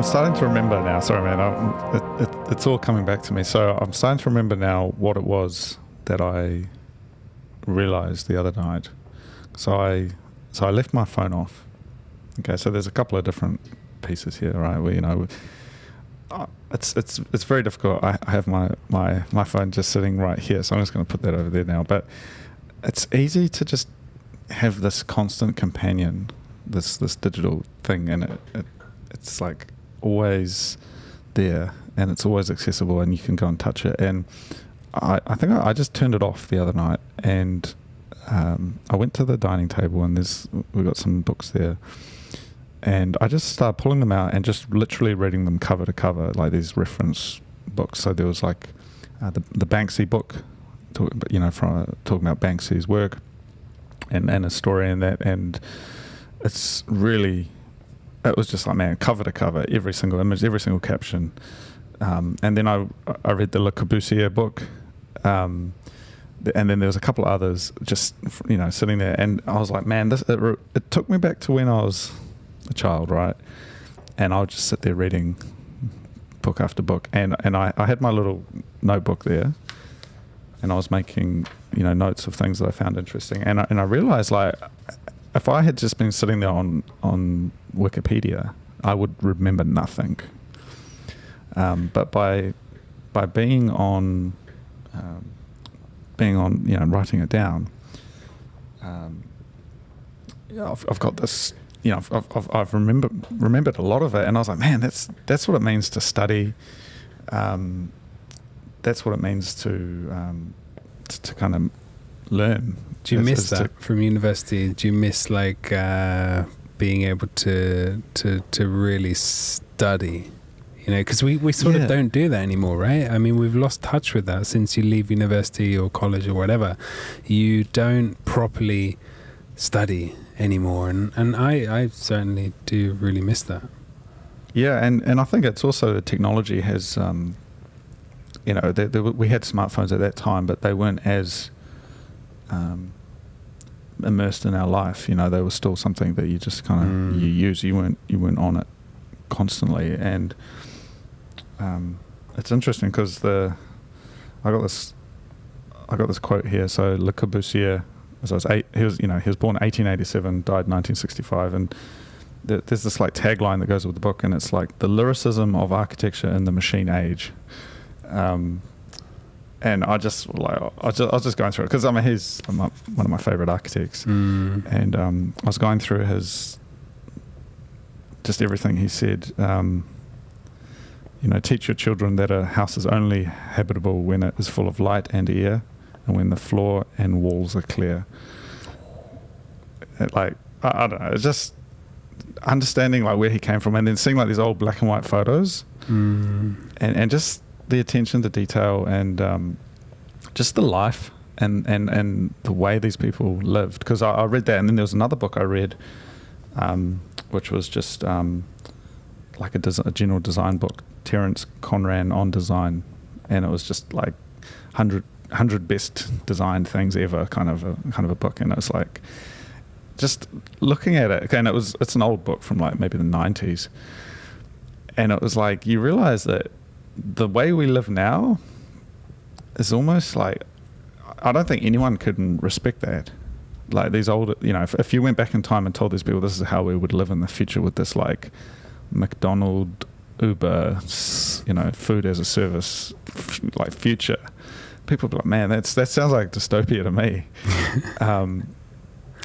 starting to remember now. Sorry, man. It's all coming back to me. So I'm starting to remember now what it was that I realized the other night. So I left my phone off. Okay, so there's a couple of different pieces here, right? Where it's very difficult. I have my phone just sitting right here, so I'm just going to put that over there now. But it's easy to just have this constant companion, this digital thing, and it's like always there, and it's always accessible, and you can go and touch it. And I think I just turned it off the other night, and I went to the dining table, and we've got some books there, and I just started pulling them out and just literally reading them cover to cover, like these reference books. So there was like the Banksy book, talking about Banksy's work and a story in that, and it's really, it was just like, man, cover to cover, every single image, every single caption. And then I read the Le Corbusier book, and then there was a couple of others just, sitting there, and I was like, man, it took me back to when I was a child, right? And I would just sit there reading book after book, and I had my little notebook there, and I was making notes of things that I found interesting, and I realized, like, if I had just been sitting there on Wikipedia, I would remember nothing. But by being on writing it down, I've got this. I've remembered a lot of it, and I was like, man, that's what it means to study. That's what it means to kind of learn. Do you miss that from university? Do you miss being able to really study? Because we sort of don't do that anymore, right? I mean, we've lost touch with that since you leave university or college or whatever. You don't properly study anymore, and I certainly do really miss that. Yeah, and I think it's also the technology has, we had smartphones at that time, but they weren't as immersed in our life. They were still something that you just kind of you use. You weren't on it constantly, and it's interesting because I got this quote here. So Le Corbusier, he was born in 1887, died in 1965, and there's this like tagline that goes with the book, and it's like the lyricism of architecture in the machine age. And I was just going through it because he's one of my favorite architects, and I was going through just everything he said. Teach your children that a house is only habitable when it is full of light and air, and when the floor and walls are clear. I don't know, it's just understanding like where he came from, and then seeing like these old black and white photos, and just the attention to detail, and just the life and the way these people lived. Because I read that, and then there was another book I read, which was just like a general design book, Terence Conran on design, and it was just like 100 best designed things ever, kind of a book. And it was like just looking at it, okay, and it's an old book from like maybe the 90s, and it was like you realize that the way we live now is almost like, I don't think anyone could respect that. Like these old, if you went back in time and told these people this is how we would live in the future with this like McDonald's, Uber, food as a service, like future, people would be like, man, that sounds like dystopia to me.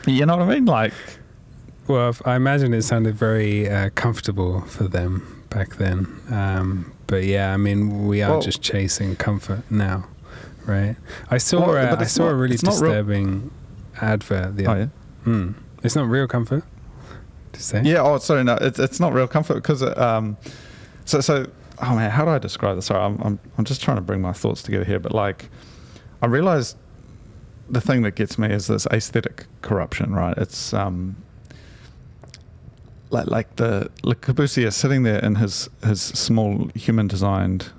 You know what I mean? Like, well, I imagine it sounded very comfortable for them back then. But yeah, I mean, we are just chasing comfort now, right? I saw a really disturbing advert. It's not real comfort, to say. Yeah. Oh, sorry. No, it's not real comfort because oh man, how do I describe this? Sorry, I'm just trying to bring my thoughts together here. But like, I realized the thing that gets me is this aesthetic corruption, right? It's like the Le Corbusier sitting there in his small human designed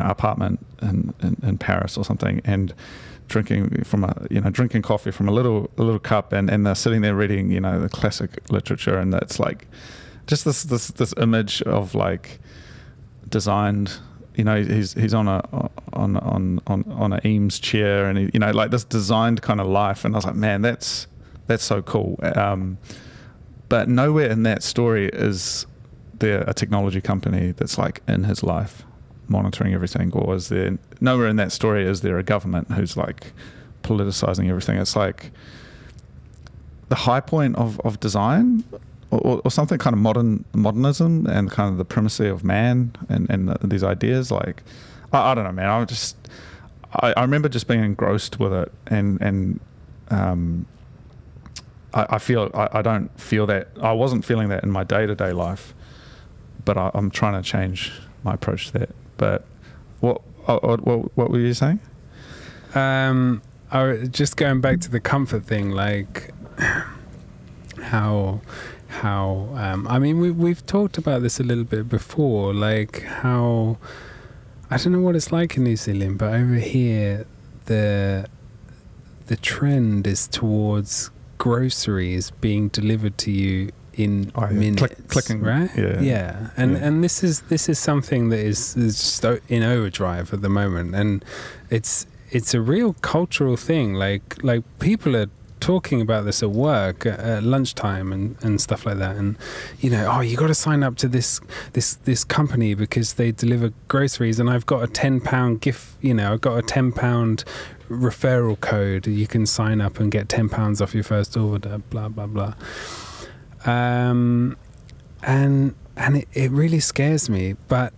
apartment in Paris or something, and drinking coffee from a little cup, and they're sitting there reading the classic literature, and it's like just this image of like designed. You know, he's on a Eames chair, and you know, like this designed kind of life. And I was like, man, that's so cool. But nowhere in that story is there a technology company that's like in his life monitoring everything, or is there nowhere in that story is there a government who's like politicizing everything. It's like the high point of design, or something kind of modernism and kind of the primacy of man and these ideas. Like I don't know, man. I remember just being engrossed with it, and I don't feel that. I wasn't feeling that in my day-to-day life, but I'm trying to change my approach to that. But what were you saying? Just going back to the comfort thing, like how I mean, we've talked about this a little bit before, like how, I don't know what it's like in New Zealand, but over here the trend is towards groceries being delivered to you in minutes, clicking, right? Yeah. And this is something that is just in overdrive at the moment, and it's a real cultural thing. Like people are talking about this at work at lunchtime and stuff like that, and you know, oh, you got to sign up to this company because they deliver groceries, and I've got a £10 gift, you know, I've got a £10 referral code, you can sign up and get £10 off your first order, blah blah blah. And it really scares me. But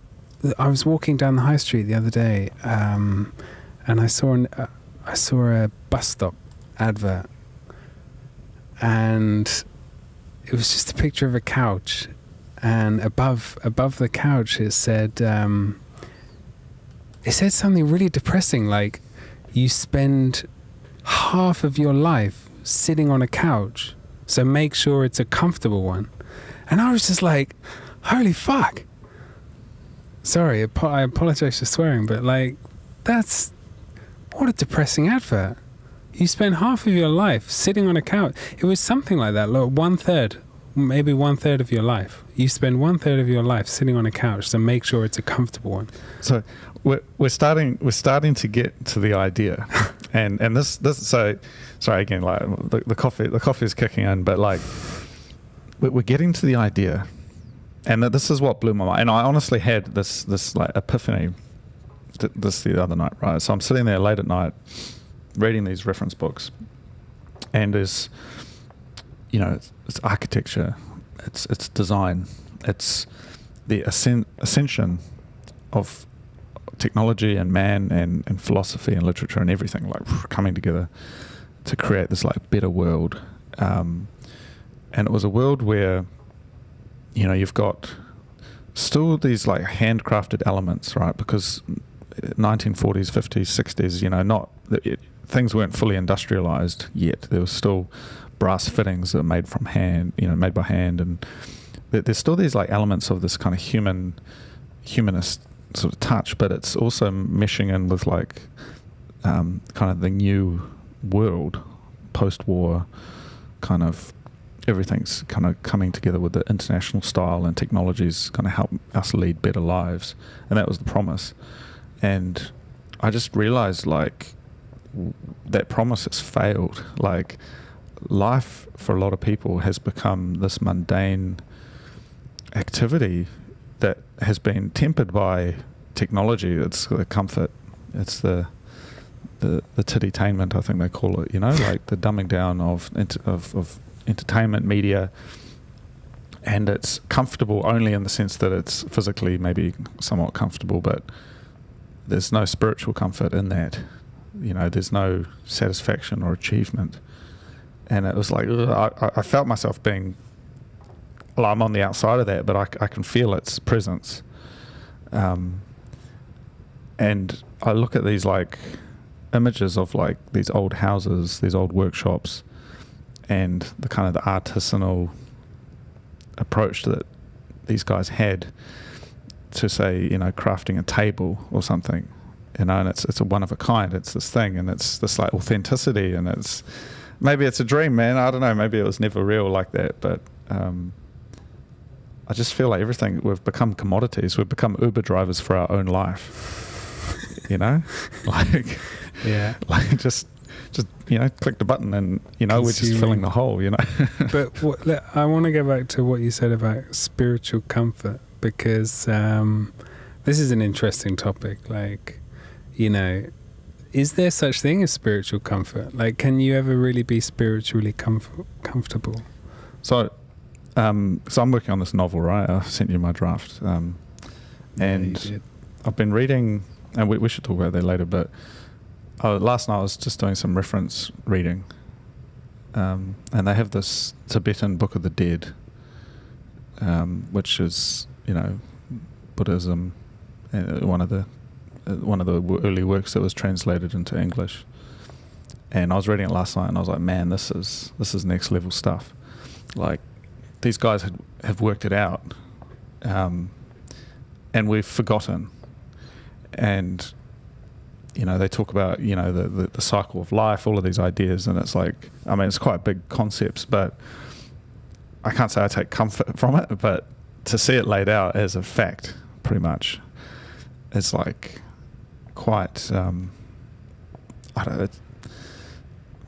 I was walking down the high street the other day, and I saw a bus stop advert, and it was just a picture of a couch, and above the couch it said something really depressing, like, you spend half of your life sitting on a couch, so make sure it's a comfortable one. And I was just like, holy fuck. Sorry, I apologize for swearing, but like, what a depressing advert. You spend half of your life sitting on a couch. It was something like that, like maybe one third of your life. You spend 1/3 of your life sitting on a couch, so make sure it's a comfortable one. So we're starting to get to the idea, and this so sorry again, like the coffee is kicking in, but like we're getting to the idea, and this is what blew my mind. And I honestly had this like epiphany the other night, right? So I'm sitting there late at night reading these reference books, and there's, you know, it's architecture, it's design, it's the ascension of technology and man and philosophy and literature and everything, like coming together to create this like better world. And it was a world where, you know, you've got still these like handcrafted elements, right? Because 1940s, 50s, 60s, you know, things weren't fully industrialized yet. There was still brass fittings that were made from hand, you know, made by hand, and there's still these like elements of this kind of humanist sort of touch, but it's also meshing in with like kind of the new world, post-war kind of, everything's kind of coming together with the international style, and technology's going to help us lead better lives, and that was the promise. And I just realized like that promise has failed. Like, life for a lot of people has become this mundane activity that has been tempered by technology. It's the comfort, it's the tittytainment, I think they call it, you know, like the dumbing down of entertainment media, and it's comfortable only in the sense that it's physically maybe somewhat comfortable, but there's no spiritual comfort in that. You know, there's no satisfaction or achievement. And it was like, I felt myself being, well, I'm on the outside of that, but I can feel its presence. And I look at these like images of like these old houses, these old workshops, and the kind of the artisanal approach that these guys had to, say, you know, crafting a table or something, you know, and it's a one of a kind, it's this thing, and it's this like authenticity, and it's, maybe it's a dream, man, I don't know, maybe it was never real like that, but I just feel like everything, we've become commodities. We've become Uber drivers for our own life. You know, like, yeah, like just click the button and we're just filling the hole. But I want to go back to what you said about spiritual comfort, because this is an interesting topic. Like, is there such thing as spiritual comfort? Like, can you ever really be spiritually comfortable? So I'm working on this novel, right? I sent you my draft, and I've been reading, and we should talk about that later. But last night I was just doing some reference reading, and they have this Tibetan Book of the Dead, which is Buddhism, one of the early works that was translated into English. And I was reading it last night, and I was like, man, this is next level stuff. Like, these guys have worked it out, and we've forgotten. And they talk about the cycle of life, all of these ideas, and it's like, I mean, it's quite big concepts, but I can't say I take comfort from it. But to see it laid out as a fact, pretty much, it's like quite. I don't.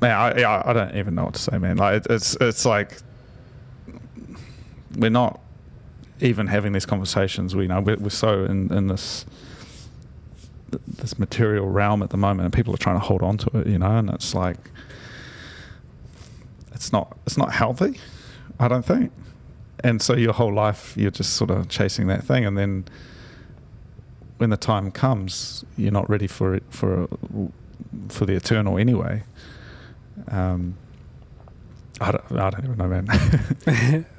Man, I don't even know what to say, man. Like, it's like we're not even having these conversations. We're so in this material realm at the moment, and people are trying to hold on to it, and it's like it's not healthy, I don't think. And so your whole life you're just sort of chasing that thing, and then when the time comes, you're not ready for it for the eternal anyway. I don't even know, man.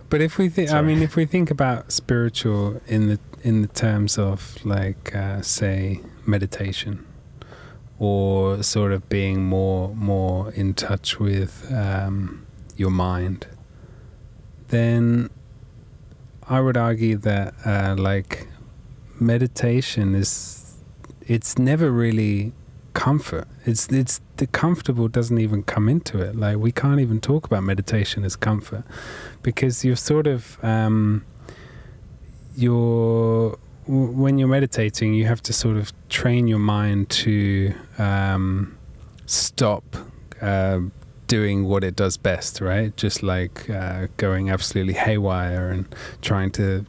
But if we think, if we think about spiritual in the terms of like say meditation, or sort of being more in touch with your mind, then I would argue that like meditation it's never really comfort. It's the comfortable doesn't even come into it. Like, we can't even talk about meditation as comfort, because you're sort of when you're meditating, you have to sort of train your mind to stop doing what it does best, right? Just like going absolutely haywire and trying to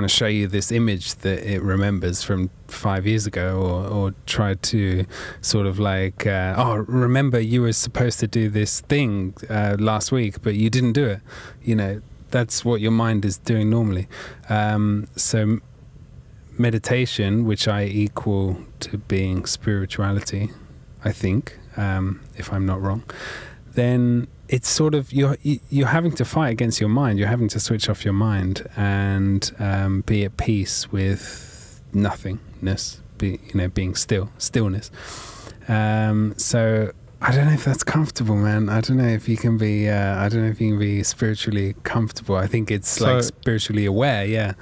show you this image that it remembers from 5 years ago, or try to sort of like, remember you were supposed to do this thing last week, but you didn't do it. That's what your mind is doing normally. So meditation, which I equal to being spirituality, I think, if I'm not wrong, then it's sort of you're having to fight against your mind. You're having to switch off your mind and be at peace with nothingness, being stillness. So I don't know if that's comfortable, man. I don't know if you can be spiritually comfortable. I think it's like spiritually aware, yeah.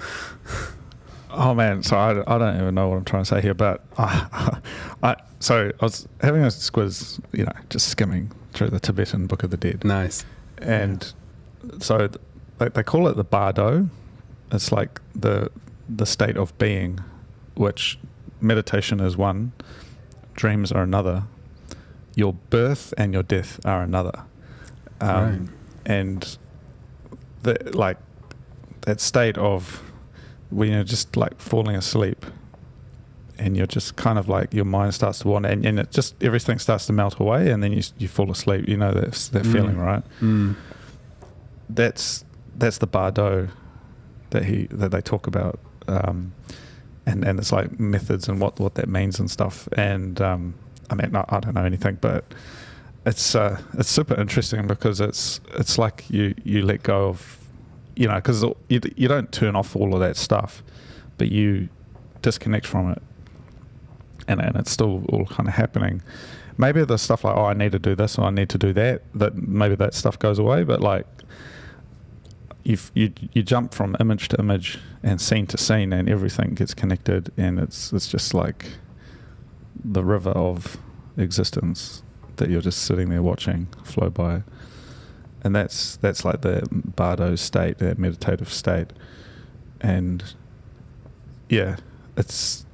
Oh man, so I don't even know what I'm trying to say here, but so I was having a squiz, just skimming through the Tibetan Book of the Dead. Nice. And so they call it the bardo. It's like the state of being, which meditation is one, dreams are another, your birth and your death are another. Right. And that state of when you're just like falling asleep, and you're just kind of like, your mind starts to wander, and it just, everything starts to melt away, and then you fall asleep. That feeling, right? That's the bardo that they talk about, and it's like methods and what that means and stuff. And I don't know anything, but it's super interesting, because it's like you let go of, because you don't turn off all of that stuff, but you disconnect from it. And it's still all kind of happening. Maybe the stuff like, I need to do this or I need to do that maybe that stuff goes away, but like you jump from image to image and scene to scene, and everything gets connected, and it's just like the river of existence that you're just sitting there watching flow by. and that's like the bardo state, that meditative state. And yeah, it's,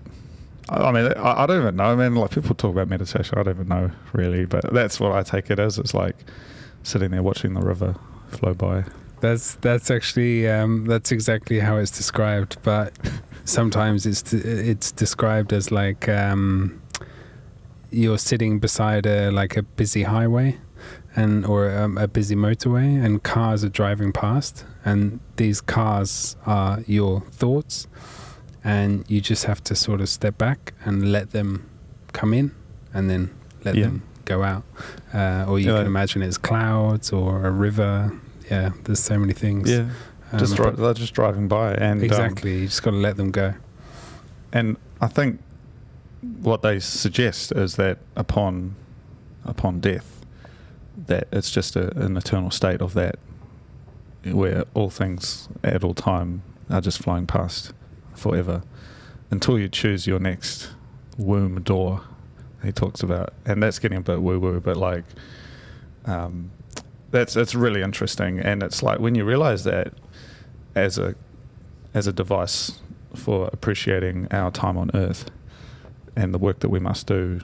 I mean, I don't even know. I mean, like, people talk about meditation, I don't even know really, but that's what I take it as. It's like sitting there watching the river flow by. That's actually that's exactly how it's described, but sometimes it's described as like you're sitting beside a busy highway or a busy motorway, and cars are driving past, and these cars are your thoughts, and you just have to sort of step back and let them come in, and then let them go out. Or you can imagine it's clouds or a river. Yeah, there's so many things. Yeah, they're just driving by, and exactly, you just got to let them go. And I think what they suggest is that upon death, that it's just an eternal state of that, where all things at all time are just flowing past forever until you choose your next womb door. He talks about, and that's getting a bit woo-woo, but like, it's really interesting. And it's like, when you realize that as a device for appreciating our time on Earth and the work that we must do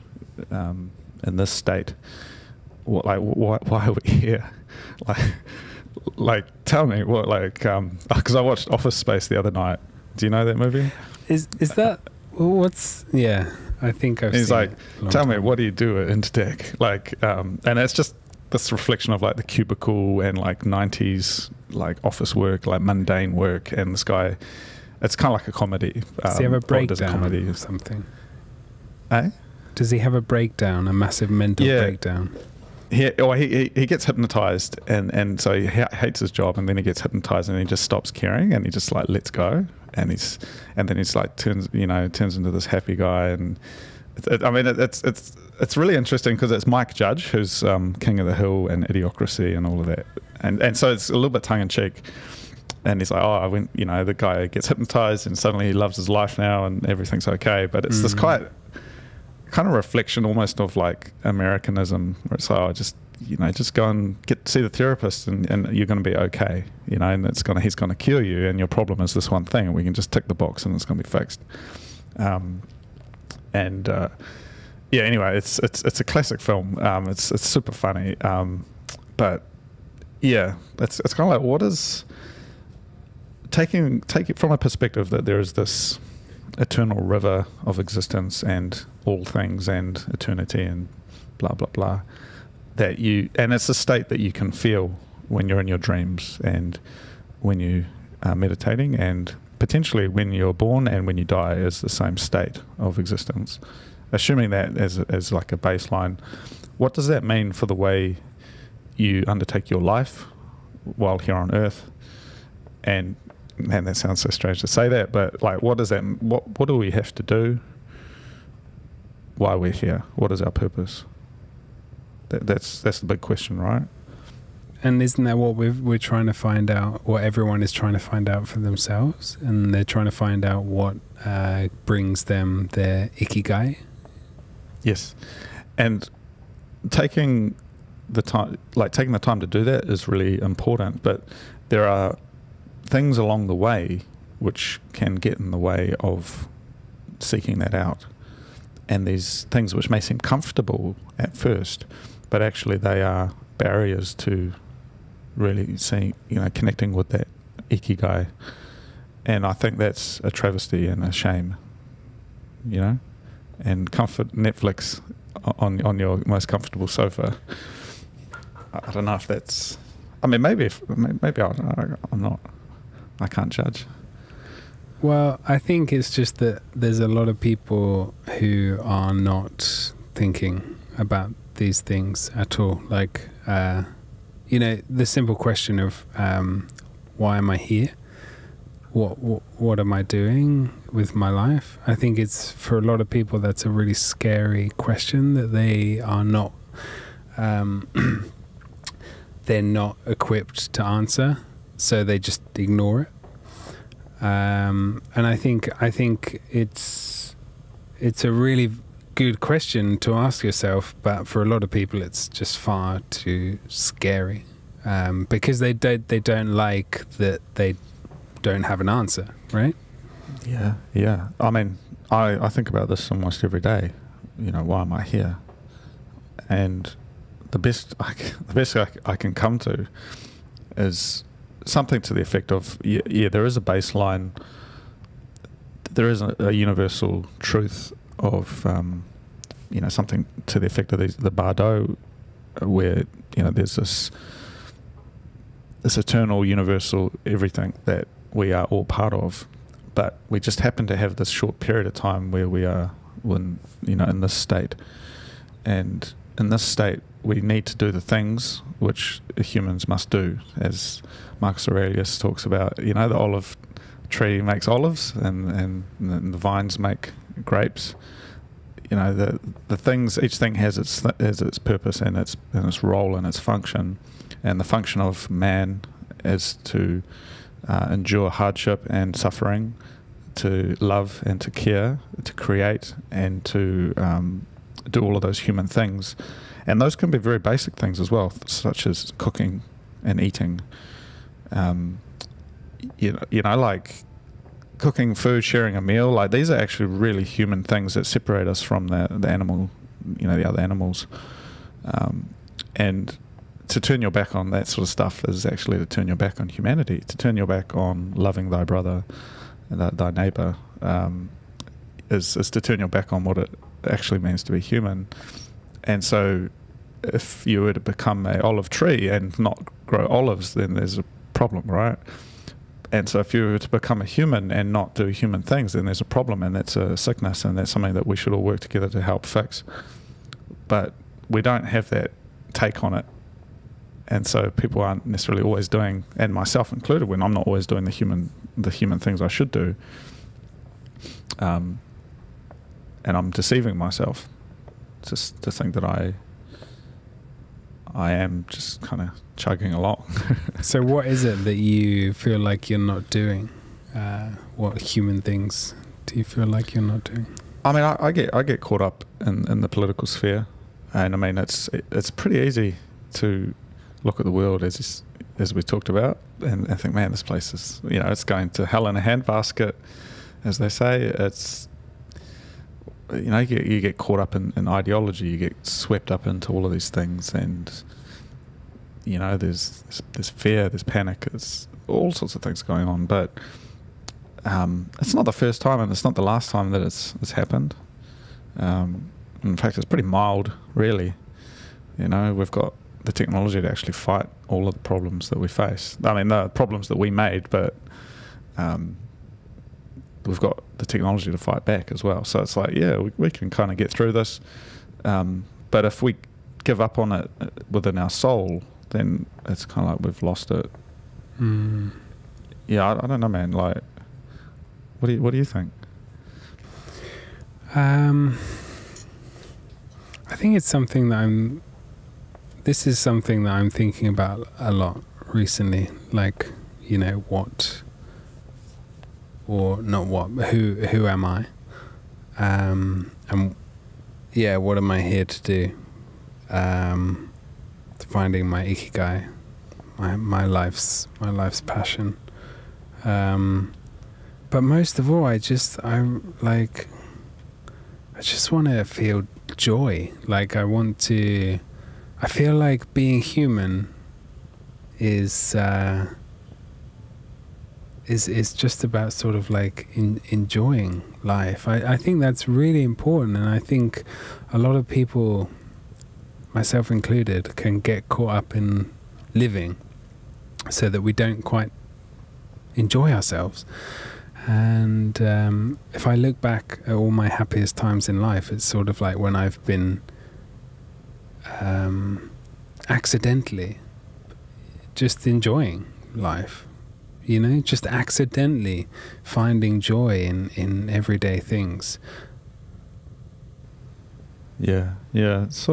in this state, why are we here? Like tell me what, like, because I watched Office Space the other night. Do you know that movie? Is that what's? Yeah, I think I've. He's seen like, tell me, what do you do at Intertech? Like, and it's just this reflection of like the cubicle and like 90s like office work, like mundane work, and this guy. It's kind of like a comedy. Does he have a breakdown comedy or something? Eh? Does he have a breakdown, a massive mental breakdown? He gets hypnotized, and so he hates his job, and then he gets hypnotized, and he just stops caring, and he just like lets go, and then he's like turns into this happy guy, and it's really interesting because it's Mike Judge, who's King of the Hill and Idiocracy and all of that, and so it's a little bit tongue in cheek. And he's like, I went, the guy gets hypnotized and suddenly he loves his life now and everything's okay. But it's this kind of reflection almost of like Americanism, where it's like, just go and see the therapist and you're going to be okay, and he's going to cure you, and your problem is this one thing, and we can just tick the box and it's going to be fixed. Anyway, it's a classic film. It's super funny. But yeah, it's kind of like, what is... Take it from a perspective that there is this eternal river of existence and all things and eternity and blah blah blah, and it's a state that you can feel when you're in your dreams and when you are meditating, and potentially when you're born and when you die is the same state of existence. Assuming that as like a baseline, what does that mean for the way you undertake your life while here on Earth? And man, that sounds so strange to say that, but like, what does that? What do we have to do? Why we're here? What is our purpose? That's the big question, right? And isn't that what we're trying to find out? What everyone is trying to find out for themselves, and they're trying to find out what brings them their ikigai. Yes, and taking the time to do that is really important. But there are things along the way which can get in the way of seeking that out, and these things which may seem comfortable at first, but actually they are barriers to really seeing, connecting with that ikigai. And I think that's a travesty and a shame, and comfort Netflix on your most comfortable sofa. I don't know if that's, I mean, maybe I'm not, I can't judge. Well, I think it's just that there's a lot of people who are not thinking about these things at all. Like, the simple question of why am I here? What am I doing with my life? I think it's, for a lot of people, that's a really scary question that they are not they're not equipped to answer, so they just ignore it. And I think it's a really good question to ask yourself, but for a lot of people it's just far too scary. because they don't like that they don't have an answer, right? Yeah. I mean, I think about this almost every day. You know, why am I here? And the best I can come to is something to the effect of, yeah, there is a baseline, there is a universal truth of, something to the effect of the Bardo, where, there's this eternal, universal everything that we are all part of, but we just happen to have this short period of time where we are, in this state. And in this state, we need to do the things which humans must do, as Marcus Aurelius talks about. The olive tree makes olives, and the vines make grapes. The things, each thing has its purpose and its role and its function, and the function of man is to endure hardship and suffering, to love and to care, to create and to do all of those human things. And those can be very basic things as well, such as cooking and eating. Like cooking food, sharing a meal. Like, these are actually really human things that separate us from the animal, the other animals. And to turn your back on that sort of stuff is actually to turn your back on humanity. To turn your back on loving thy brother and thy neighbour is to turn your back on what it actually means to be human. And so if you were to become an olive tree and not grow olives, then there's a problem, right? And so if you were to become a human and not do human things, then there's a problem, and that's a sickness, and that's something that we should all work together to help fix. But we don't have that take on it. And so people aren't necessarily always doing, and myself included, when I'm not always doing the human things I should do. And I'm deceiving myself just to think that I am just kind of chugging along. So what is it that you feel like you're not doing? What human things do you feel like you're not doing? I mean, I get caught up in the political sphere, and I mean, it's pretty easy to look at the world as we talked about, and think, man, this place is, it's going to hell in a handbasket, as they say. It's, you get caught up in ideology, you get swept up into all of these things, and there's fear, there's panic, there's all sorts of things going on. But it's not the first time, and it's not the last time that it's happened. In fact, it's pretty mild, really. We've got the technology to actually fight all of the problems that we face. I mean, the problems that we made, but we've got the technology to fight back as well. So it's like, yeah, we can kind of get through this. But if we give up on it within our soul, then it's kind of like we've lost it. Yeah, I don't know, man. Like, what do you think? I think it's something that this is something that I'm thinking about a lot recently. Like, what, or not what, but who am I? And yeah, what am I here to do? Finding my ikigai, my life's passion. But most of all, I just want to feel joy. Like, I feel like being human is just about sort of like enjoying life. I think that's really important, and I think a lot of people, myself included, can get caught up in living so that we don't quite enjoy ourselves. And if I look back at all my happiest times in life, it's sort of like when I've been accidentally just enjoying life, just accidentally finding joy in everyday things. Yeah, it's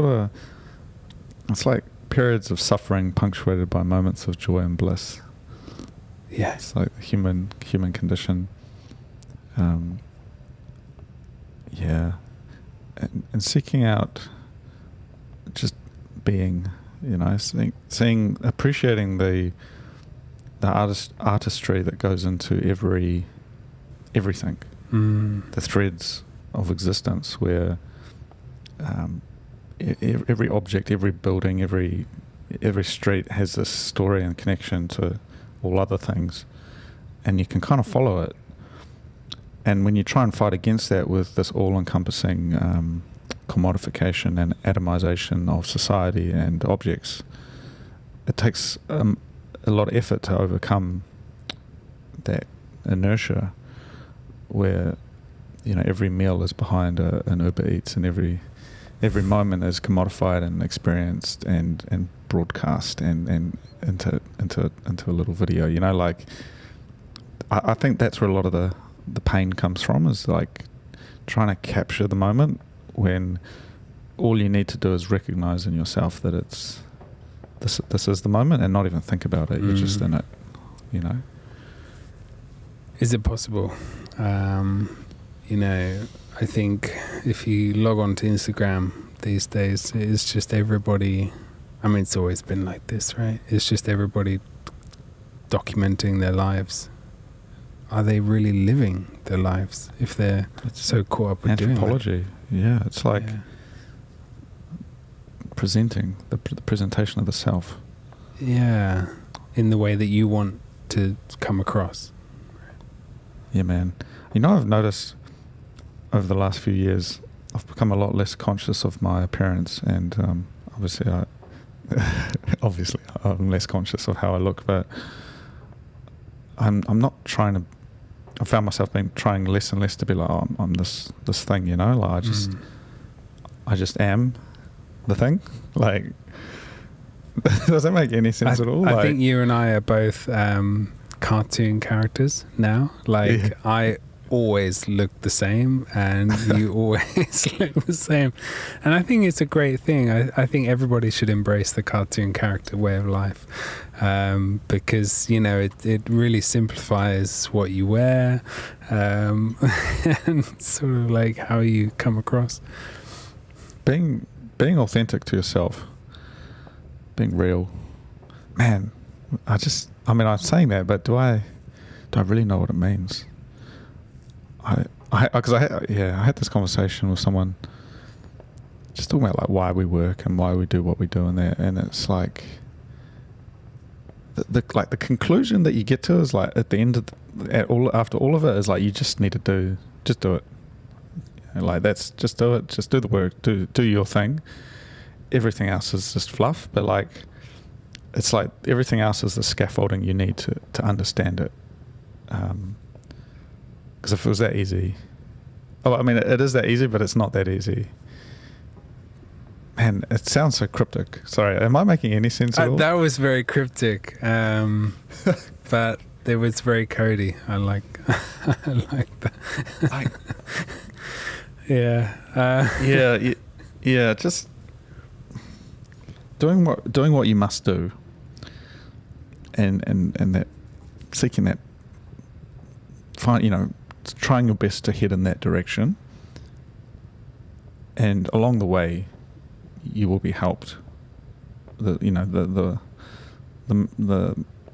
it's like periods of suffering punctuated by moments of joy and bliss. Yeah, it's like the human condition. Yeah, and seeking out just being You know, appreciating the artistry that goes into everything, the threads of existence, where every object, every building, every street has this story and connection to all other things, and you can kind of follow it. And when you try and fight against that with this all-encompassing commodification and atomization of society and objects, it takes a lot of effort to overcome that inertia, where, you know, every meal is behind an Uber Eats, and every moment is commodified and experienced and broadcast and into a little video. You know, like I think that's where a lot of the pain comes from, is like trying to capture the moment when all you need to do is recognize in yourself that it's this is the moment, and not even think about it. You're just in it, you know. Is it possible? You know, I think if you log on to Instagram these days, it's just everybody, I mean, it's always been like this, right? It's just everybody documenting their lives. Are they really living their lives if they're so caught up with doing anthropology? Yeah, it's like presenting the presentation of the self. Yeah, in the way that you want to come across. Yeah, man. You know, I've noticed over the last few years, I've become a lot less conscious of my appearance, and obviously I'm less conscious of how I look, but I'm not trying to. I found myself trying less and less to be like, oh, I'm this thing, you know. Like I just am the thing. Like, does that make any sense at all? I think you and I are both cartoon characters now. Like, yeah. I always look the same, and you always look the same, and I think it's a great thing. I think everybody should embrace the cartoon character way of life, because, you know, it really simplifies what you wear, and sort of like how you come across. Being authentic to yourself, being real, man. I'm saying that, but do I really know what it means? I had this conversation with someone just talking about like why we work and why we do what we do in there, and it's like the conclusion that you get to is like at the end of after all of it is like you just need to do it. You know, like that's just do it, just do the work, do your thing. Everything else is just fluff, but like it's like everything else is the scaffolding you need to understand it. Because if it was that easy, it is that easy, but it's not that easy. Man, it sounds so cryptic. Sorry, am I making any sense at all? That was very cryptic, but it was very Cody. I like that. Yeah. Just doing what you must do, and that seeking that. Trying your best to head in that direction, and along the way, you will be helped. The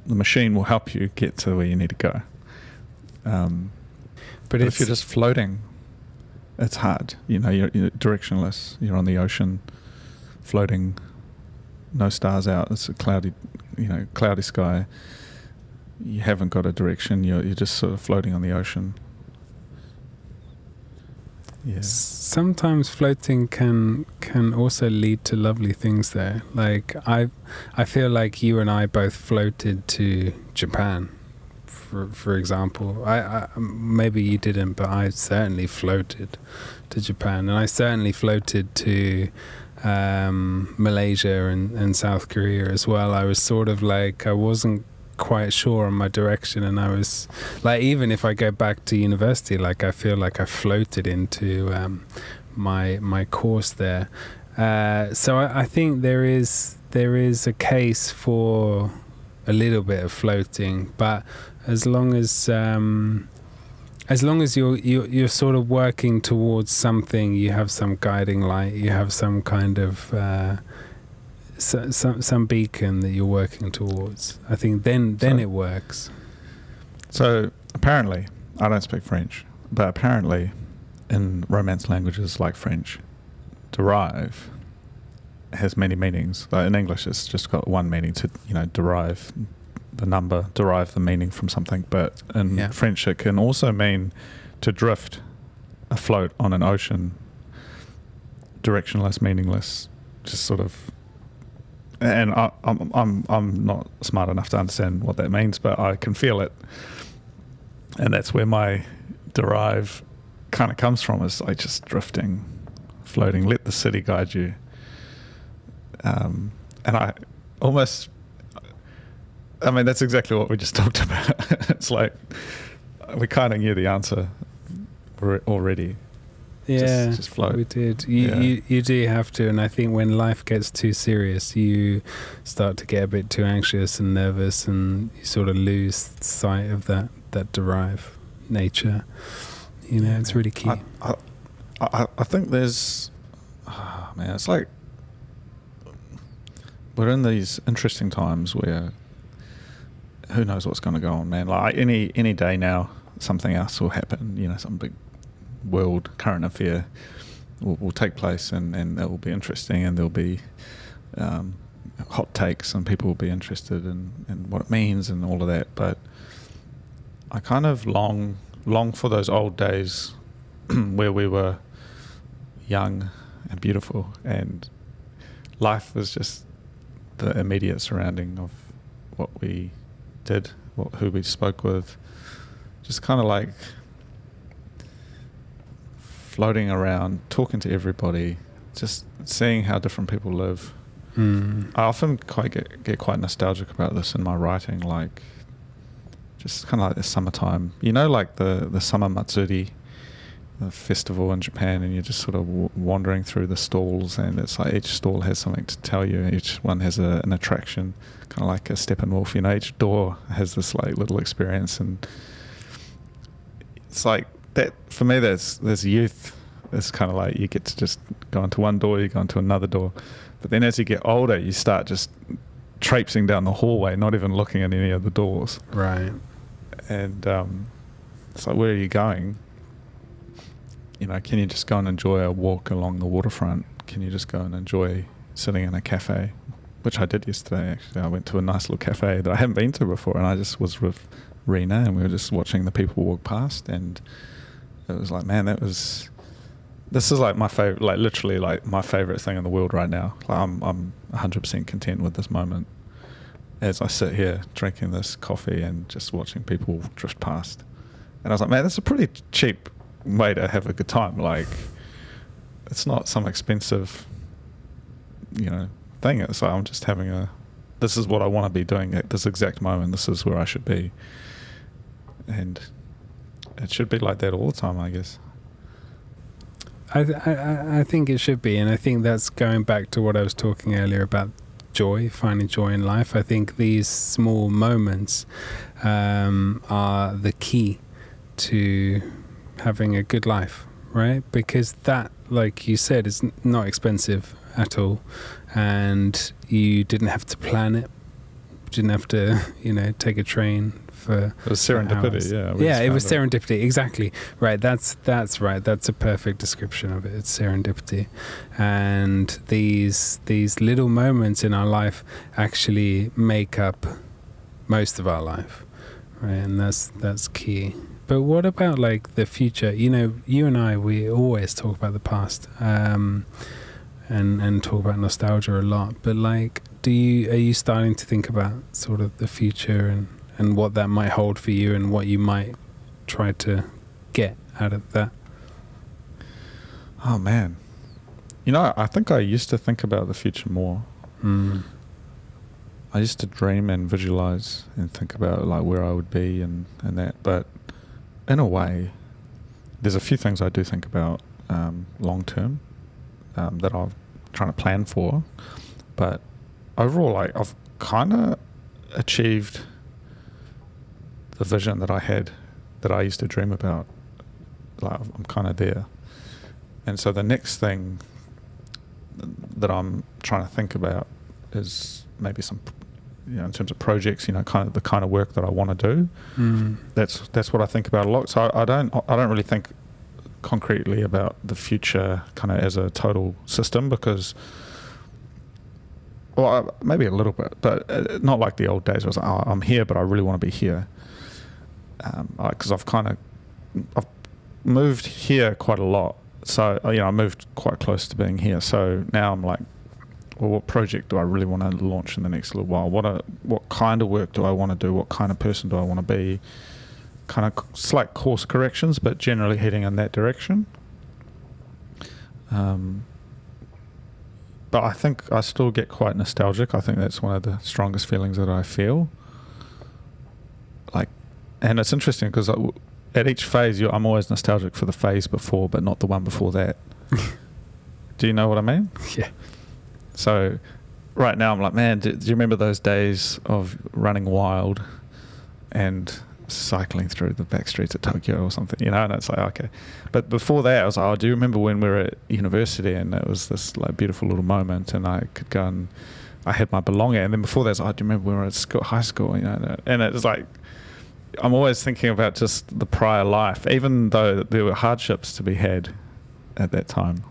machine will help you get to where you need to go. But if you're just floating, it's hard. You know, you're directionless. You're on the ocean, floating, no stars out. It's a cloudy sky. You haven't got a direction. You're just sort of floating on the ocean. Yeah. Sometimes floating can also lead to lovely things there. Like I feel like you and I both floated to Japan, for example. I maybe you didn't, but I certainly floated to Japan, and I certainly floated to Malaysia and South Korea as well. I was sort of like, I wasn't quite sure on my direction, and I was like, even if I go back to university, like I feel like I floated into my course there. So I think there is a case for a little bit of floating, but as long as you're sort of working towards something, you have some guiding light, you have some kind of some beacon that you're working towards. I think then it works. So apparently, I don't speak French, but apparently in Romance languages like French, derive has many meanings. Like in English, it's just got one meaning, to derive the number, derive the meaning from something. But in French, it can also mean to drift afloat on an ocean, directionless, meaningless, just sort of. And I'm not smart enough to understand what that means, but I can feel it, and that's where my derive kind of comes from. Is like just drifting, floating. Let the city guide you. And I mean, that's exactly what we just talked about. It's like we kind of knew the answer already. Yeah, just float. We did. You do have to, and I think when life gets too serious, you start to get a bit too anxious and nervous, and you sort of lose sight of that derive nature. It's really key. I think there's, man, it's like we're in these interesting times where who knows what's going to go on, man. Like any day now, something else will happen. Some big world current affair will take place, and it will be interesting, and there'll be hot takes, and people will be interested in what it means and all of that. But I kind of long for those old days where we were young and beautiful, and life was just the immediate surrounding of what we did, who we spoke with, just kind of like floating around, talking to everybody, just seeing how different people live. I often get quite nostalgic about this in my writing, like just kind of like the summertime, like the summer matsuri, the festival in Japan, and you're just sort of wandering through the stalls, and it's like each stall has something to tell you, each one has an attraction, kind of like a Steppenwolf, each door has this like little experience, and it's like that for me. There's youth. It's kind of like you get to just go into one door, you go into another door, but then as you get older, you start just traipsing down the hallway, not even looking at any of the doors. Right. And it's like, where are you going? Can you just go and enjoy a walk along the waterfront? Can you just go and enjoy sitting in a cafe? Which I did yesterday, actually. I went to a nice little cafe that I hadn't been to before, and I just was with Rena, and we were just watching the people walk past, and it was like, man, this is like my favorite, like literally like my favorite thing in the world right now. Like I'm 100% content with this moment as I sit here drinking this coffee and just watching people drift past. And I was like, man, that's a pretty cheap way to have a good time. Like, it's not some expensive, thing. It's like I'm just having this is what I want to be doing at this exact moment. This is where I should be. And it should be like that all the time, I guess. I think it should be, and I think that's going back to what I was talking earlier about joy, finding joy in life. I think these small moments are the key to having a good life, right? Because that, like you said, is not expensive at all, and you didn't have to plan it. You didn't have to, take a train for. It was serendipity, yeah. It was serendipity, exactly. Right. That's right. That's a perfect description of it. It's serendipity, and these little moments in our life actually make up most of our life, right? And that's key. But what about like the future? You and I, we always talk about the past, and talk about nostalgia a lot. But like, are you starting to think about sort of the future and what that might hold for you and what you might try to get out of that? Oh man, I think I used to think about the future more. I used to dream and visualize and think about like where I would be and that, but in a way, there's a few things I do think about long term that I'm trying to plan for. But overall, like I've kind of achieved the vision that I had, that I used to dream about. Like I'm kind of there. And so the next thing that I'm trying to think about is maybe some, in terms of projects, kind of the kind of work that I want to do. That's what I think about a lot. So I don't really think concretely about the future kind of as a total system, because, well, maybe a little bit, but not like the old days where I was like, I'm here, but I really want to be here. Because I've moved here quite a lot. So, I moved quite close to being here. So now I'm like, well, what project do I really want to launch in the next little while? What kind of work do I want to do? What kind of person do I want to be? Kind of slight course corrections, but generally heading in that direction. But I think I still get quite nostalgic. I think that's one of the strongest feelings that I feel. And it's interesting because at each phase, I'm always nostalgic for the phase before, but not the one before that. Do you know what I mean? Yeah. So right now I'm like, man, do you remember those days of running wild and cycling through the back streets of Tokyo or something, and it's like, okay. But before that, I was like, do you remember when we were at university and it was this like beautiful little moment and I could go and I had my belonging. And then before that, I was like, do you remember when we were at high school, and it was like, I'm always thinking about just the prior life, even though there were hardships to be had at that time.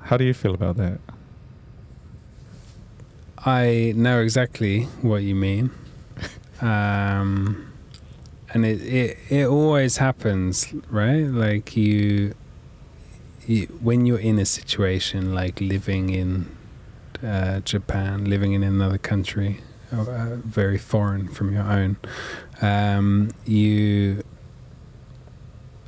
How do you feel about that? I know exactly what you mean. And it always happens, right? Like you when you're in a situation like living in Japan, living in another country, very foreign from your own, you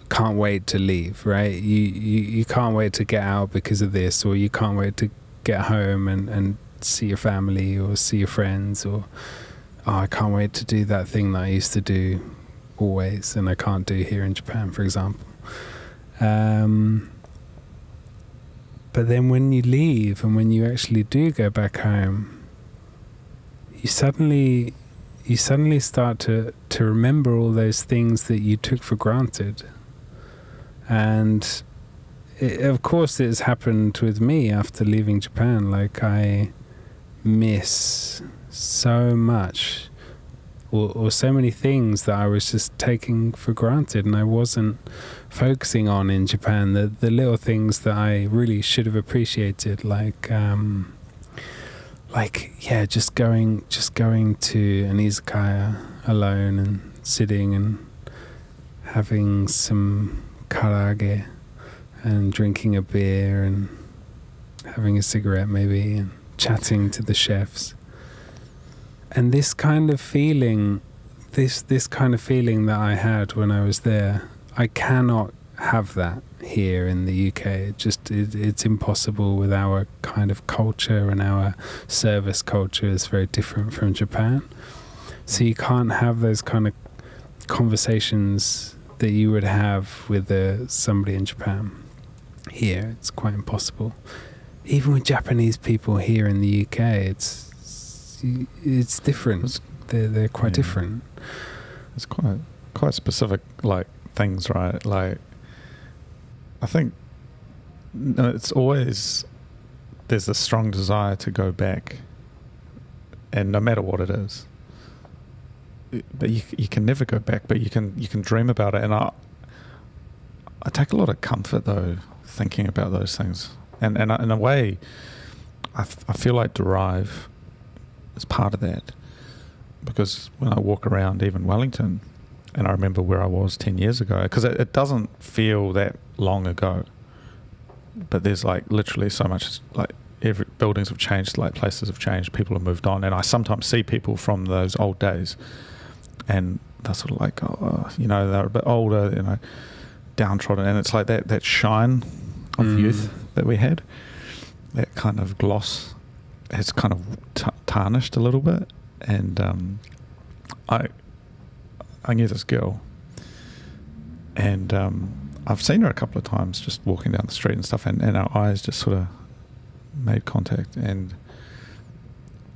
can't wait to leave, right? You can't wait to get out because of this, or you can't wait to get home and see your family or see your friends, or I can't wait to do that thing that I used to do always and I can't do here in Japan, for example. But then when you leave and when you actually do go back home, you suddenly start to remember all those things that you took for granted. And of course it's happened with me after leaving Japan. Like, I miss so much or so many things that I was just taking for granted and I wasn't focusing on in Japan, the little things that I really should have appreciated, like just going to an izakaya alone and sitting and having some karaage and drinking a beer and having a cigarette maybe and chatting to the chefs. And this kind of feeling, this kind of feeling that I had when I was there, I cannot have that here in the UK. It's impossible with our kind of culture, and our service culture is very different from Japan. So you can't have those kind of conversations that you would have with somebody in Japan. Here, it's quite impossible. Even with Japanese people here in the UK, it's different. They're quite different. It's quite specific, like, things, right? Like, I think it's always, there's a strong desire to go back, and no matter what it is, but you can never go back, but you can dream about it. And I take a lot of comfort though thinking about those things, and in a way, I feel like Derive is part of that, because when I walk around even Wellington, and I remember where I was 10 years ago, because it doesn't feel that long ago, but there's like literally so much, like every buildings have changed, like places have changed, people have moved on, and I sometimes see people from those old days, and they're sort of like, they're a bit older, downtrodden, and it's like that shine of youth that we had, that kind of gloss has kind of tarnished a little bit, and I knew this girl, and I've seen her a couple of times just walking down the street and stuff, and our eyes just sort of made contact, and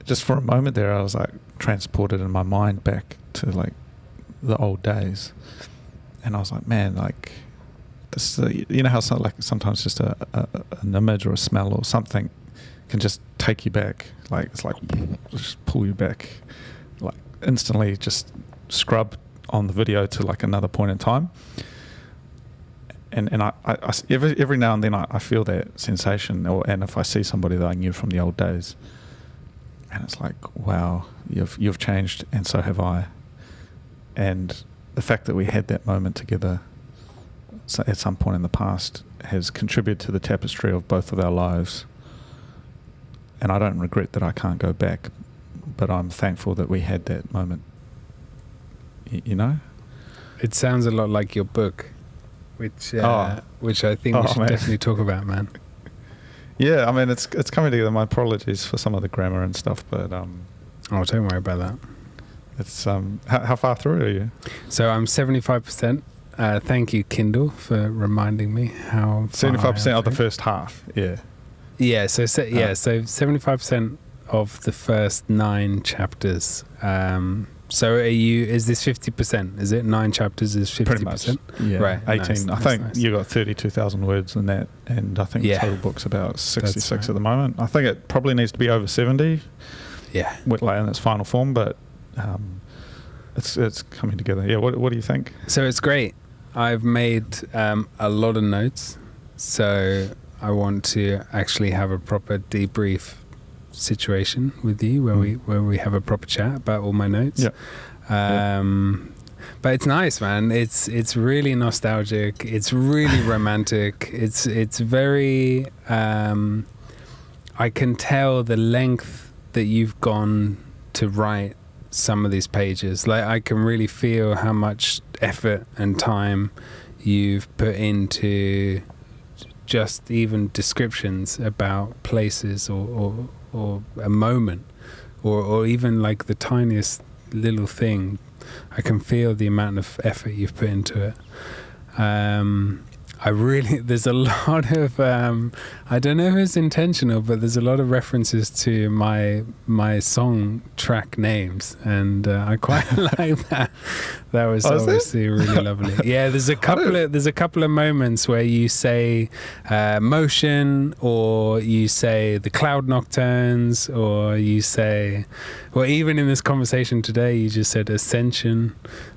just for a moment there I was like transported in my mind back to like the old days, and I was like, man, like this, how like sometimes just an image or a smell or something can just take you back. Like it's like just pull you back, like instantly. Just scrub on the video to like another point in time. And I every now and then I feel that sensation, and if I see somebody that I knew from the old days, and it's like, wow, you've changed, and so have I. And the fact that we had that moment together at some point in the past has contributed to the tapestry of both of our lives. And I don't regret that I can't go back, but I'm thankful that we had that moment. You know? It sounds a lot like your book, which I think we should definitely talk about, man. Yeah, I mean, it's coming together. My apologies for some of the grammar and stuff, but oh, don't worry about that. It's how far through are you? So I'm 75%. Thank you, Kindle, for reminding me how 75% of the first half. Yeah. Yeah. So 75% of the first 9 chapters. So is this 50%? Is it 9 chapters is 50%? Pretty much. Yeah. Right. 18. I think you got 32,000 words in that, and I think the total book's about 66 at the moment. I think it probably needs to be over 70. Yeah. In its final form, but it's coming together. Yeah. What do you think? So it's great. I've made a lot of notes, so I want to actually have a proper debrief situation with you where we have a proper chat about all my notes. Yeah. But it's nice, man. It's really nostalgic. It's really romantic. It's very I can tell the length that you've gone to write some of these pages. Like, I can really feel how much effort and time you've put into just even descriptions about places or a moment or even like the tiniest little thing. I can feel the amount of effort you've put into it. There's a lot of I don't know if it's intentional, but there's a lot of references to my song track names, and I quite like that. That was obviously really lovely. Yeah, there's a couple of moments where you say motion, or you say the Cloud Nocturnes, or you say, well, even in this conversation today, you just said ascension.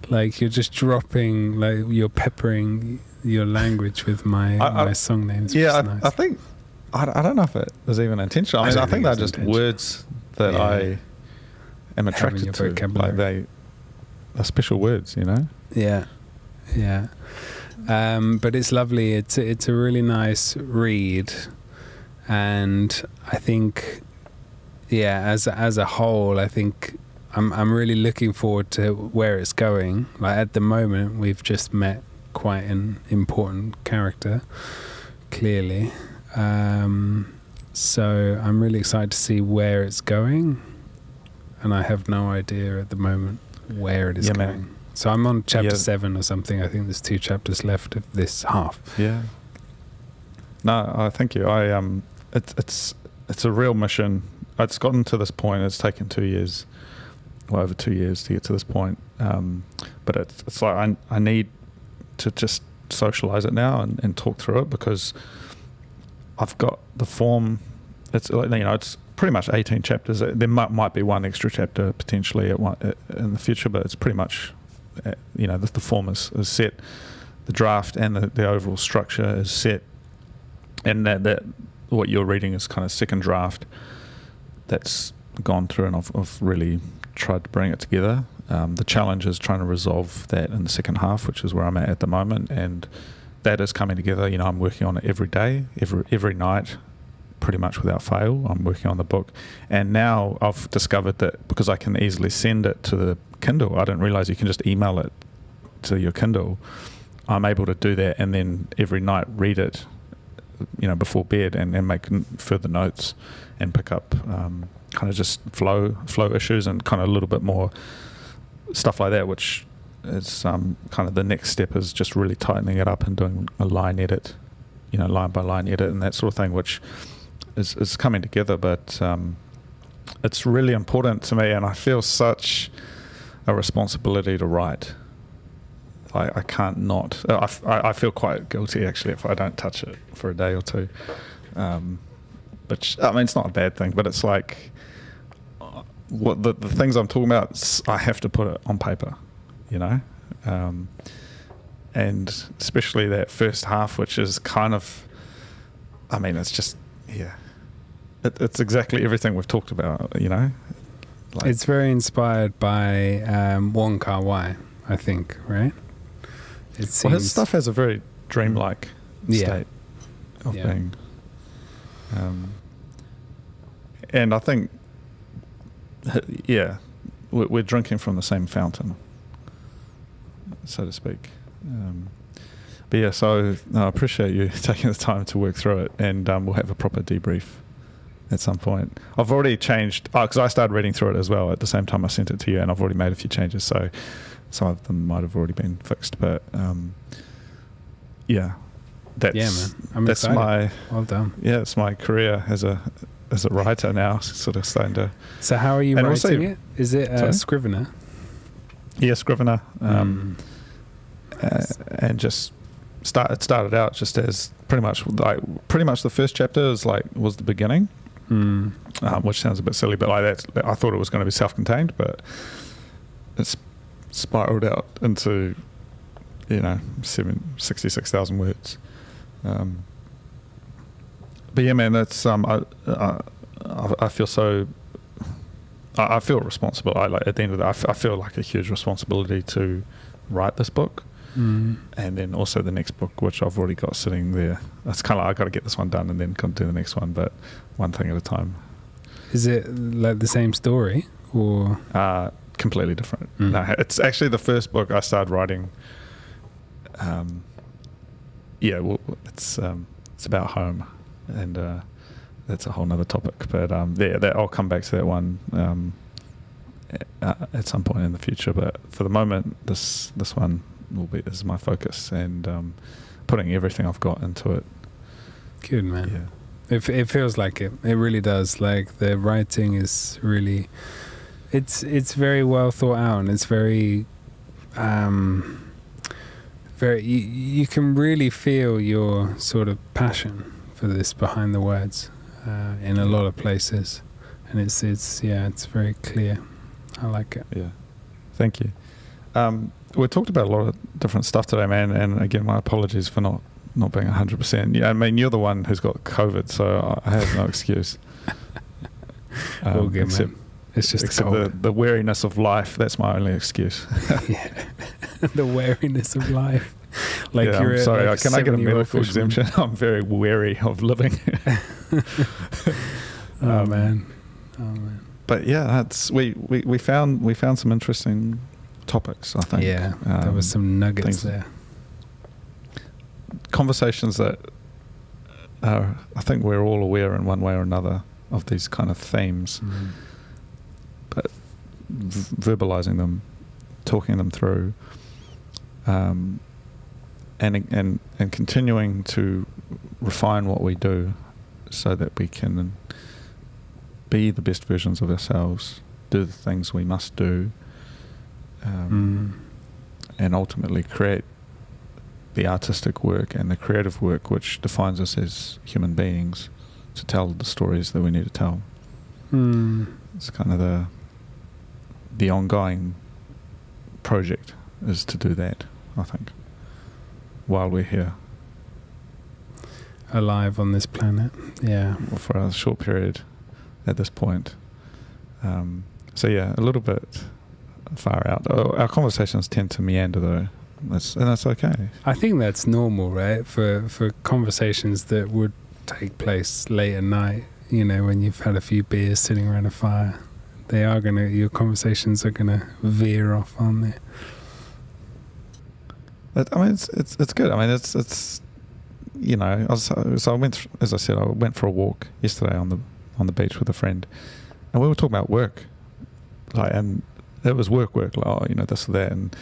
Like, you're just dropping, like, you're peppering your language with my song names. Yeah, nice. I think I don't know if it was even intentional. I think they're just words that I am attracted to. Like, they're special words, you know. Yeah. But it's lovely. It's a really nice read, and I think, as a whole, I think I'm really looking forward to where it's going. Like, at the moment, we've just met quite an important character, clearly. So I'm really excited to see where it's going, and I have no idea at the moment where it is going. Man. So I'm on chapter 7 or something. I think there's 2 chapters left of this half. Yeah. No, thank you. It's a real mission. It's gotten to this point. It's taken 2 years, well, over 2 years to get to this point. But it's like I need to just socialize it now and talk through it, because I've got the form. It's, you know, it's pretty much 18 chapters. There might be one extra chapter potentially in the future, but it's pretty much, you know, the form is set. The draft and the overall structure is set, and that what you're reading is kind of second draft that's gone through, and I've really tried to bring it together. The challenge is trying to resolve that in the second half, which is where I'm at the moment, and that is coming together. You know, I'm working on it every day, every night, pretty much without fail. I'm working on the book, and now I've discovered that because I can easily send it to the Kindle, I didn't realize you can just email it to your Kindle. I'm able to do that, and then every night read it, you know, before bed, and make further notes and pick up kind of just flow issues and kind of a little bit more stuff like that, which is kind of the next step, is just really tightening it up and doing a line edit, you know, line by line edit and that sort of thing, which is coming together. But it's really important to me, and I feel such a responsibility to write. I can't not. I feel quite guilty, actually, if I don't touch it for a day or two. which I mean it's not a bad thing, but it's like what the things I'm talking about, I have to put it on paper, you know, and especially that first half, which is kind of, I mean, it's just it's exactly everything we've talked about, you know. Like, it's very inspired by Wong Kar-wai, I think, right? It seems, well, his stuff has a very dreamlike state of being, and I think, we're drinking from the same fountain, so to speak. But yeah, so no, I appreciate you taking the time to work through it, and we'll have a proper debrief at some point. I've already changed, because I started reading through it as well at the same time I sent it to you, and I've already made a few changes, so some of them might have already been fixed, but that's, man, I'm that's excited. Well done. Yeah, it's my career as a writer now, sort of starting to. So how are you writing also, it? Is it Scrivener? Yeah, Scrivener. And just it started out just as pretty much the first chapter was the beginning, which sounds a bit silly, but I thought it was going to be self-contained, but it's spiraled out into 66,000 words. But yeah, man, that's I feel so. I feel responsible. At the end of I feel like a huge responsibility to write this book, and then also the next book, which I've already got sitting there. It's kind of like I got to get this one done and then come do the next one, but one thing at a time. Is it like the same story or completely different? No, it's actually the first book I started writing. It's about home, and that's a whole nother topic. But I'll come back to that one at some point in the future. But for the moment, this one is my focus, and putting everything I've got into it. Good, man. Yeah. It feels like it. It really does. Like the writing is really, it's very well thought out, and it's very, you can really feel your sort of passion for this behind the words in a lot of places, and it's very clear. I like it. Yeah, thank you. We talked about a lot of different stuff today, man, and again, my apologies for not being 100%. Yeah, I mean, you're the one who's got COVID, so I have no excuse. All good, man. It's just the wariness of life. That's my only excuse. Yeah, the wariness of life. Like yeah, you're I'm sorry. like can I get a medical fisherman. exemption? I'm very wary of living. Oh man. But yeah, that's we found some interesting topics, I think. Yeah, there was some nuggets there. Conversations that I think we're all aware in one way or another of these kind of themes, but verbalizing them, talking them through, and continuing to refine what we do so that we can be the best versions of ourselves, do the things we must do, and ultimately create the artistic work and the creative work which defines us as human beings to tell the stories that we need to tell. It's kind of the ongoing project is to do that, I think, while we're here. Alive on this planet, yeah. Well, for a short period at this point. So yeah, a little bit far out. Our conversations tend to meander though, and that's okay. I think that's normal, right? For conversations that would take place late at night, when you've had a few beers sitting around a fire, your conversations are gonna veer off, aren't they? I mean, it's good. I mean, it's so I went, as I said, I went for a walk yesterday on the beach with a friend, and we were talking about work, and it was work, like, this or that, and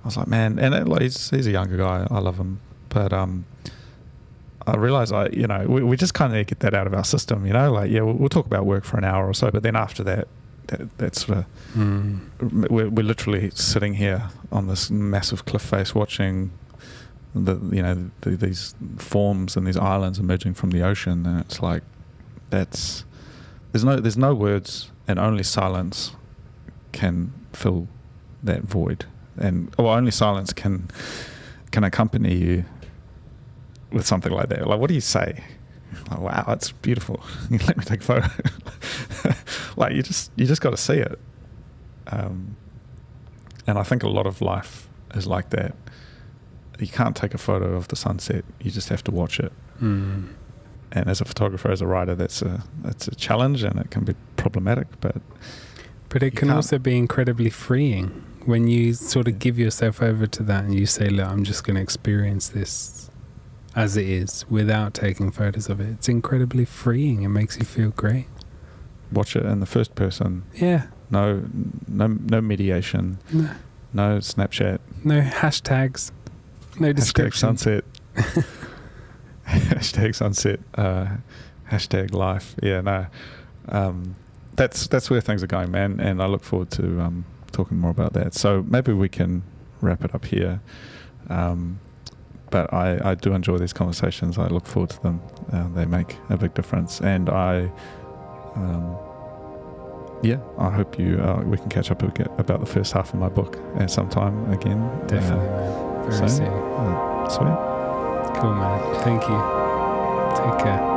I was like, man, and he's a younger guy, I love him, but I realised we just kind of get that out of our system, we'll talk about work for an hour or so, but then after that sort of we're literally sitting here on this massive cliff face watching these forms and these islands emerging from the ocean, and it's like there's no words, and only silence can fill that void, or only silence can accompany you with something like that. Like, what do you say? Like, wow, that's beautiful. Let me take a photo. Like, you just got to see it. And I think a lot of life is like that. You can't take a photo of the sunset. You just have to watch it. Mm. And as a photographer, as a writer, that's a challenge, and it can be problematic. But it can also be incredibly freeing when you sort of give yourself over to that, and you say, "Look, I'm just going to experience this as it is without taking photos of it." It's incredibly freeing. It makes you feel great. Watch it in the first person. Yeah. No mediation. No Snapchat. No hashtags. No description. Hashtag sunset. Hashtag life. Yeah, no. That's where things are going, man. And I look forward to talking more about that. So maybe we can wrap it up here. But I do enjoy these conversations. I look forward to them. They make a big difference. And I hope we can catch up about the first half of my book at some time again. Definitely, man. Very soon. Sweet. Cool, man. Thank you. Take care.